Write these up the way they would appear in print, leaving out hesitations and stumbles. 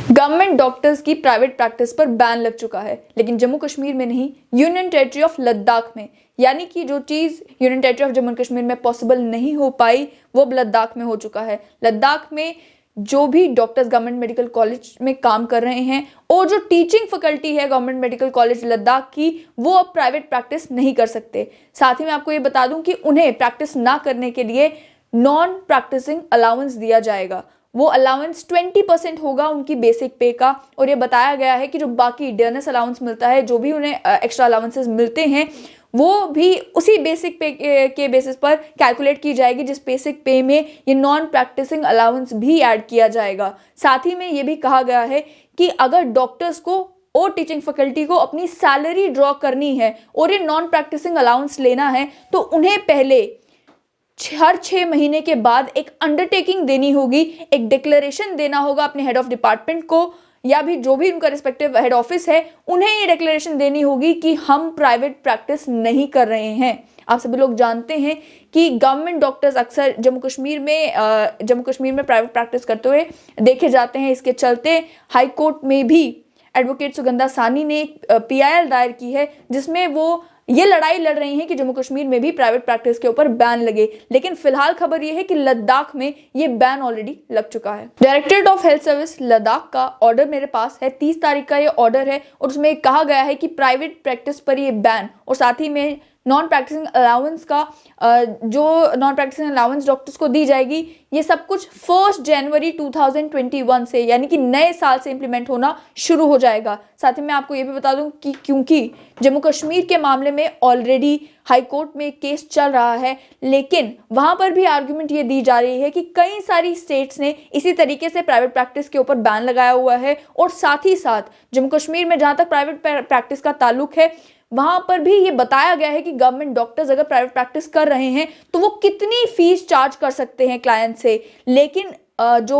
Government doctors की private practice पर ban लग चुका है, लेकिन जम्मू कश्मीर में नहीं, यूनियन टेरिटरी ऑफ लद्दाख में। यानी कि जो चीज़ union territory of Jammu Kashmir में पॉसिबल नहीं हो पाई वो अब लद्दाख में हो चुका है। लद्दाख में जो भी डॉक्टर्स गवर्नमेंट मेडिकल कॉलेज में काम कर रहे हैं और जो टीचिंग फैकल्टी है गवर्नमेंट मेडिकल कॉलेज लद्दाख की, वो अब प्राइवेट प्रैक्टिस नहीं कर सकते। साथ ही मैं आपको ये बता दूं कि उन्हें प्रैक्टिस ना करने के लिए नॉन प्रैक्टिसिंग अलाउंस दिया जाएगा। वो अलाउंस 20% होगा उनकी बेसिक पे का, और ये बताया गया है कि जो बाकी डियरनेस अलाउंस मिलता है, जो भी उन्हें एक्स्ट्रा अलाउंसेस मिलते हैं, वो भी उसी बेसिक पे के बेसिस पर कैलकुलेट की जाएगी, जिस बेसिक पे में ये नॉन प्रैक्टिसिंग अलाउंस भी ऐड किया जाएगा। साथ ही में ये भी कहा गया है कि अगर डॉक्टर्स को और टीचिंग फैकल्टी को अपनी सैलरी ड्रॉ करनी है और ये नॉन प्रैक्टिसिंग अलाउंस लेना है, तो उन्हें पहले हर 6 महीने के बाद एक अंडरटेकिंग देनी होगी, एक डिक्लेरेशन देना होगा अपने हेड ऑफ डिपार्टमेंट को, या भी जो भी उनका रिस्पेक्टिव हेड ऑफिस है, उन्हें ये डिक्लेरेशन देनी होगी कि हम प्राइवेट प्रैक्टिस नहीं कर रहे हैं। आप सभी लोग जानते हैं कि गवर्नमेंट डॉक्टर्स अक्सर जम्मू कश्मीर में प्राइवेट प्रैक्टिस करते हुए देखे जाते हैं। इसके चलते हाई कोर्ट में भी एडवोकेट सुगंधा सानी ने एक PIL दायर की है, जिसमें वो ये लड़ाई लड़ रही हैं कि जम्मू कश्मीर में भी प्राइवेट प्रैक्टिस के ऊपर बैन लगे। लेकिन फिलहाल खबर ये है कि लद्दाख में ये बैन ऑलरेडी लग चुका है। Directorate of health service Ladakh का ऑर्डर मेरे पास है, 30 तारीख का ये ऑर्डर है, और उसमें कहा गया है कि प्राइवेट प्रैक्टिस पर ये बैन, और साथ ही में नॉन प्रैक्टिसिंग अलाउंस का जो नॉन प्रैक्टिसिंग अलाउंस डॉक्टर्स को दी जाएगी, ये सब कुछ 1 जनवरी 2021 से, यानी कि नए साल से इंप्लीमेंट होना शुरू हो जाएगा। साथ ही मैं आपको ये भी बता दूं कि क्योंकि जम्मू कश्मीर के मामले में ऑलरेडी हाई कोर्ट में केस चल रहा है, लेकिन वहां पर भी आर्गुमेंट ये दी जा रही है कि कई सारी स्टेट्स ने इसी तरीके से प्राइवेट प्रैक्टिस के ऊपर बैन लगाया हुआ है, और साथ ही साथ जम्मू कश्मीर में जहां तक प्राइवेट प्रैक्टिस का ताल्लुक है, वहां पर भी ये बताया गया है कि गवर्नमेंट डॉक्टर्स अगर प्राइवेट प्रैक्टिस कर रहे हैं तो वो कितनी फीस चार्ज कर सकते हैं क्लाइंट से। लेकिन जो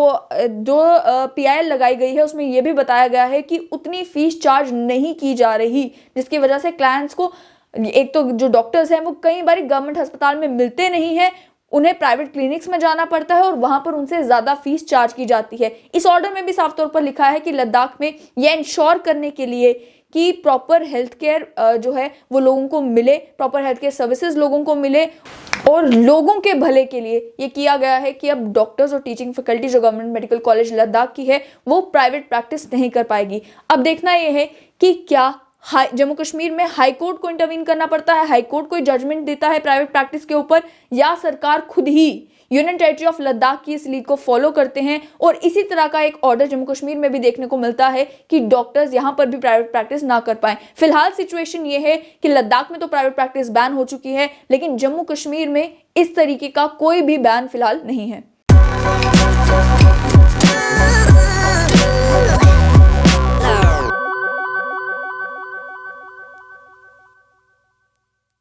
PIL लगाई गई है उसमें ये भी बताया गया है कि उतनी फीस चार्ज नहीं की जा रही, जिसकी वजह से क्लाइंट्स को, एक तो जो डॉक्टर्स हैं वो कई बार गवर्नमेंट अस्पताल में मिलते नहीं हैं, उन्हें प्राइवेट क्लिनिक्स में जाना पड़ता है और वहां पर उनसे ज़्यादा फीस चार्ज की जाती है। इस ऑर्डर में भी साफ तौर पर लिखा है कि लद्दाख में यह इंश्योर करने के लिए कि प्रॉपर हेल्थ केयर जो है वो लोगों को मिले, प्रॉपर हेल्थ केयर सर्विसेज लोगों को मिले, और लोगों के भले के लिए ये किया गया है कि अब डॉक्टर्स और टीचिंग फैकल्टी जो गवर्नमेंट मेडिकल कॉलेज लद्दाख की है वो प्राइवेट प्रैक्टिस नहीं कर पाएगी। अब देखना ये है कि क्या जम्मू कश्मीर में हाई कोर्ट को इंटरवीन करना पड़ता है, हाई कोर्ट कोई जजमेंट देता है प्राइवेट प्रैक्टिस के ऊपर, या सरकार खुद ही यूनियन टेरिटरी ऑफ लद्दाख की इस लीड को फॉलो करते हैं। और इसी तरह का एक ऑर्डर जम्मू कश्मीर में भी देखने को मिलता है कि डॉक्टर्स यहां पर भी प्राइवेट प्रैक्टिस ना कर पाए। फिलहाल सिचुएशन ये है कि लद्दाख में तो प्राइवेट प्रैक्टिस बैन हो चुकी है, लेकिन जम्मू कश्मीर में इस तरीके का कोई भी बैन फिलहाल नहीं है।